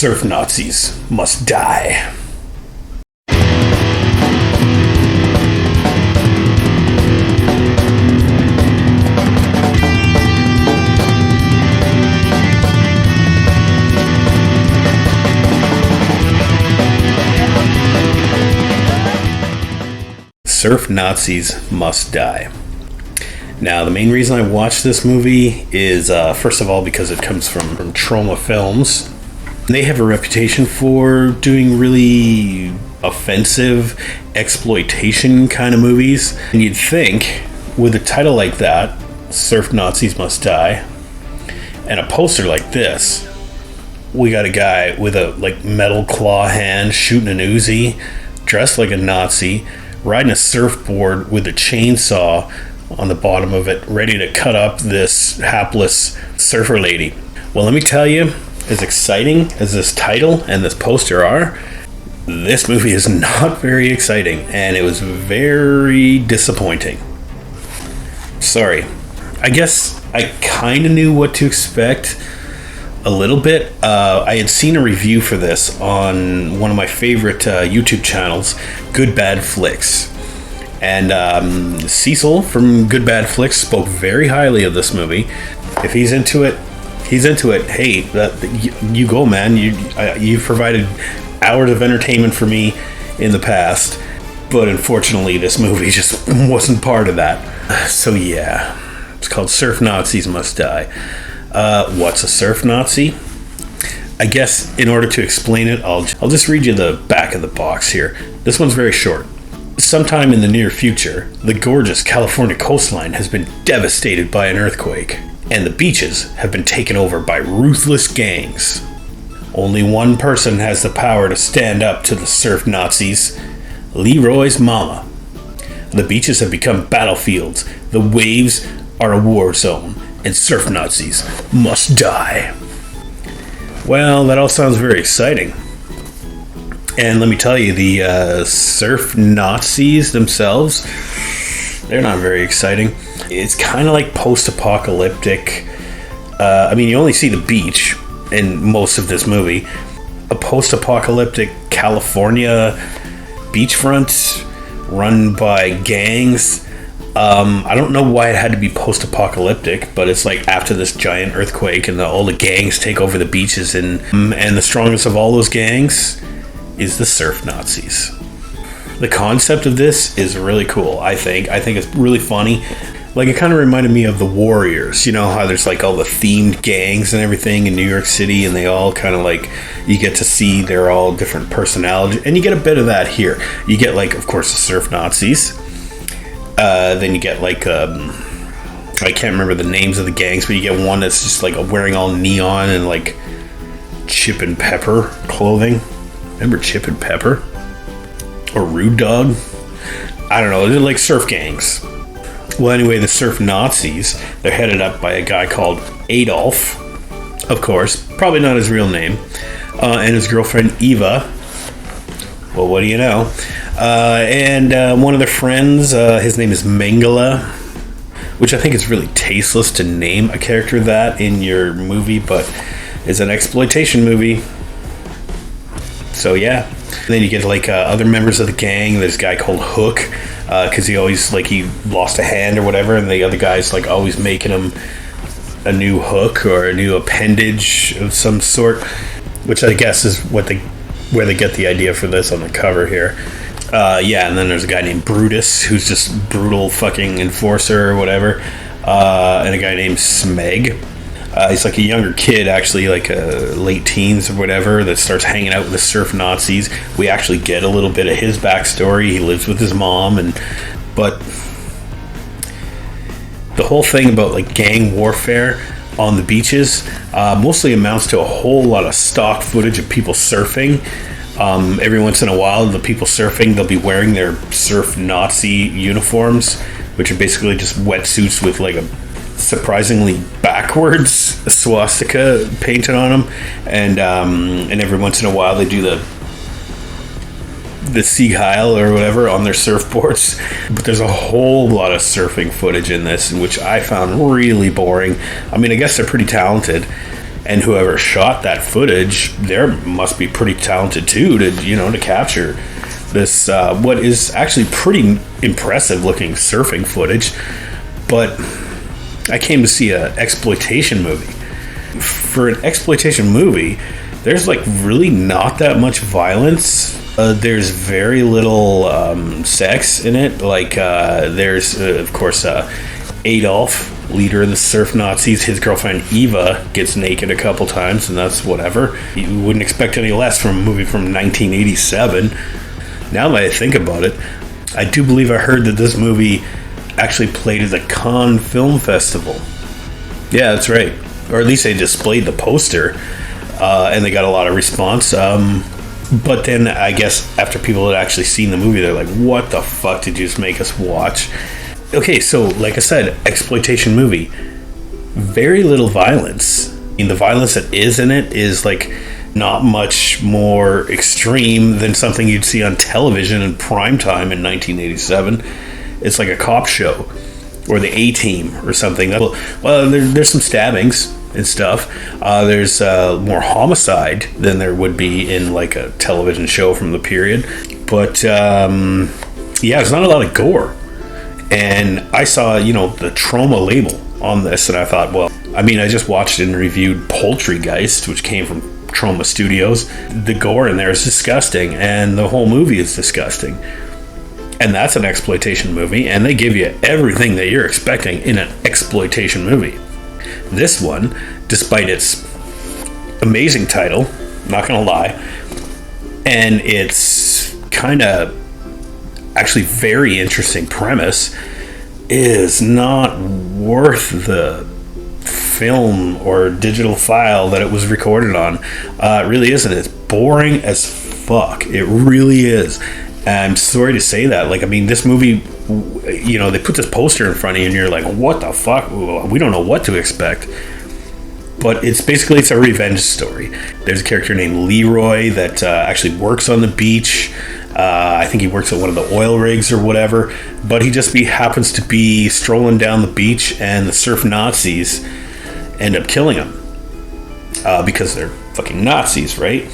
Surf Nazis must die. Surf Nazis must die. Now, the main reason I watched this movie is, first of all, because it comes from Troma Films. They have a reputation for doing really offensive exploitation kind of movies. And you'd think, with a title like that, Surf Nazis Must Die, and a poster like this, we got a guy with a metal claw hand shooting an Uzi, dressed like a Nazi, riding a surfboard with a chainsaw on the bottom of it, ready to cut up this hapless surfer lady. Well, let me tell you, as exciting as this title and this poster are, this movie is not very exciting, and it was very disappointing. Sorry. I guess I kind of knew what to expect a little bit. I had seen a review for this on one of my favorite YouTube channels, Good Bad Flicks. And Cecil from Good Bad Flicks spoke very highly of this movie. If he's into it, he's into it. Hey, you go, man. You've provided hours of entertainment for me in the past. But unfortunately, this movie just wasn't part of that. So yeah, it's called Surf Nazis Must Die. What's a surf Nazi? I guess in order to explain it, I'll just read you the back of the box here. This one's very short. Sometime in the near future, the gorgeous California coastline has been devastated by an earthquake, and the beaches have been taken over by ruthless gangs. Only one person has the power to stand up to the surf Nazis, Leroy's mama. The beaches have become battlefields, the waves are a war zone, and surf Nazis must die. Well, that all sounds very exciting. And let me tell you, the surf Nazis themselves, they're not very exciting. It's kind of like post-apocalyptic. You only see the beach in most of this movie. A post-apocalyptic California beachfront run by gangs. I don't know why it had to be post-apocalyptic, but it's like after this giant earthquake and all the gangs take over the beaches, and the strongest of all those gangs is the surf Nazis. The concept of this is really cool, I think. I think it's really funny. It kind of reminded me of the Warriors. You know how there's all the themed gangs and everything in New York City, and they all kind of you get to see they're all different personalities, and you get a bit of that here. You get of course, the surf Nazis. Then you get I can't remember the names of the gangs, but you get one that's just wearing all neon and Chip and Pepper clothing. Remember Chip and Pepper? Or Rude Dog? I don't know, they're surf gangs. Well, anyway, the surf Nazis, they're headed up by a guy called Adolf, of course, probably not his real name, and his girlfriend Eva. Well, what do you know? And one of their friends, his name is Mengele, which I think is really tasteless to name a character that in your movie, but it's an exploitation movie. So yeah. And then you get other members of the gang. There's a guy called Hook, because he always he lost a hand or whatever, and the other guy's always making him a new hook or a new appendage of some sort, which I guess is where they get the idea for this on the cover here. And then there's a guy named Brutus, who's just brutal fucking enforcer or whatever, and a guy named Smeg. He's a younger kid, actually, late teens or whatever, that starts hanging out with the surf Nazis. We actually get a little bit of his backstory. He lives with his mom, but the whole thing about gang warfare on the beaches mostly amounts to a whole lot of stock footage of people surfing. Every once in a while, the people surfing, they'll be wearing their surf Nazi uniforms, which are basically just wetsuits with a surprisingly backwards swastika painted on them, and every once in a while they do the Sieg Heil or whatever on their surfboards. But there's a whole lot of surfing footage in this, which I found really boring. I guess they're pretty talented, And whoever shot that footage, there must be pretty talented too to capture this what is actually pretty impressive looking surfing footage. But I came to see an exploitation movie. For an exploitation movie, there's like really not that much violence. There's very little sex in it. Like there's of course Adolf, leader of the surf Nazis. His girlfriend Eva gets naked a couple times, and that's whatever. You wouldn't expect any less from a movie from 1987. Now that I think about it, I do believe I heard that this movie actually played at the Cannes Film Festival. Yeah, that's right. Or at least they displayed the poster, and they got a lot of response. But then I guess after people had actually seen the movie, they're like, what the fuck did you just make us watch? Okay, so like I said, exploitation movie. Very little violence. I mean, the violence that is in it is like not much more extreme than something you'd see on television in prime time in 1987. It's like a cop show or the A-Team or something. Well, there's some stabbings and stuff. There's more homicide than there would be in like a television show from the period. But yeah, there's not a lot of gore. And I saw, the Troma label on this, and I thought, well, I mean, I just watched and reviewed Poultrygeist, which came from Troma Studios. The gore in there is disgusting, and the whole movie is disgusting. And that's an exploitation movie, and they give you everything that you're expecting in an exploitation movie. This one, despite its amazing title, not gonna lie, and its kind of actually very interesting premise, is not worth the film or digital file that it was recorded on. It really isn't. It's boring as fuck. It really is. I'm sorry to say that. Like, I mean, this movie, they put this poster in front of you and you're like, what the fuck? We don't know what to expect. But it's a revenge story. There's a character named Leroy that actually works on the beach. I think he works at one of the oil rigs or whatever. But he just happens to be strolling down the beach, and the surf Nazis end up killing him. Because they're fucking Nazis, right?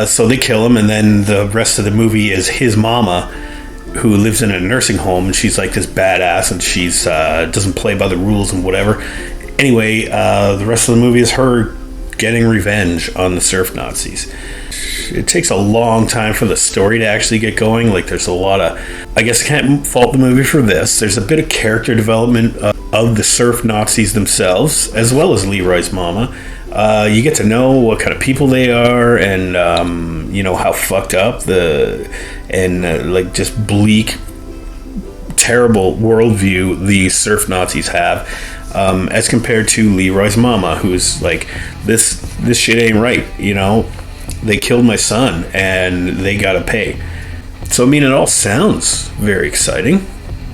So they kill him, and then the rest of the movie is his mama, who lives in a nursing home, and she's like this badass, and she's doesn't play by the rules and whatever. Anyway, the rest of the movie is her getting revenge on the surf Nazis. It takes a long time for the story to actually get going. Like, there's a lot of... I guess I can't fault the movie for this. There's a bit of character development of the surf Nazis themselves, as well as Leroy's mama. You get to know what kind of people they are, and how fucked up like just bleak, terrible worldview the surf Nazis have, as compared to Leroy's mama, who's like, this shit ain't right. They killed my son and they gotta pay. So I mean, it all sounds very exciting.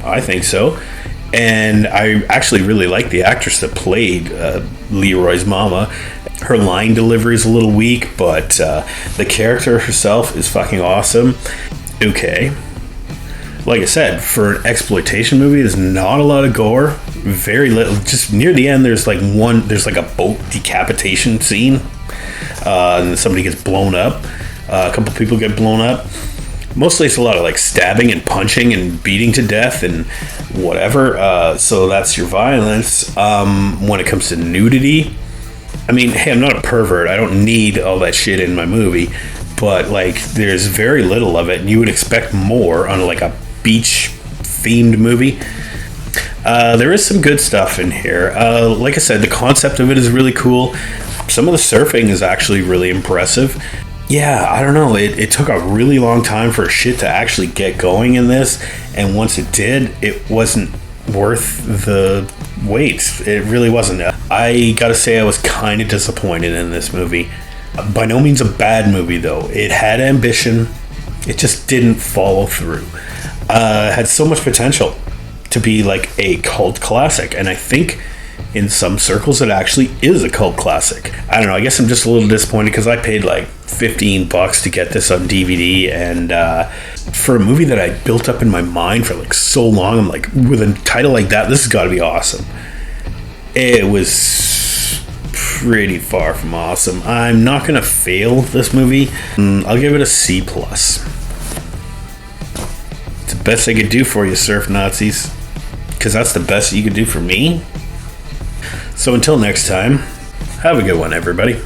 I think so. And I actually really like the actress that played Leroy's mama. Her line delivery is a little weak, but the character herself is fucking awesome. Okay. Like I said, for an exploitation movie, there's not a lot of gore. Very little. Just near the end, there's like a boat decapitation scene. And somebody gets blown up. A couple people get blown up. Mostly it's a lot of like stabbing and punching and beating to death and whatever. So that's your violence. When it comes to nudity, I mean, hey, I'm not a pervert. I don't need all that shit in my movie. But like, there's very little of it, and you would expect more on like a beach themed movie. There is some good stuff in here. Like I said, the concept of it is really cool. Some of the surfing is actually really impressive. Yeah, I don't know. It took a really long time for shit to actually get going in this, and once it did, it wasn't worth the wait. It really wasn't. I gotta say, I was kind of disappointed in this movie. By no means a bad movie, though. It had ambition. It just didn't follow through. It had so much potential to be like a cult classic, and I think in some circles it actually is a cult classic. I don't know, I guess I'm just a little disappointed because I paid like $15 to get this on DVD, and for a movie that I built up in my mind for like so long, I'm like, with a title like that, this has got to be awesome. It was pretty far from awesome. I'm not gonna fail this movie. I'll give it a C plus. It's the best I could do for you, Surf Nazis, because that's the best you could do for me. So until next time, have a good one, everybody.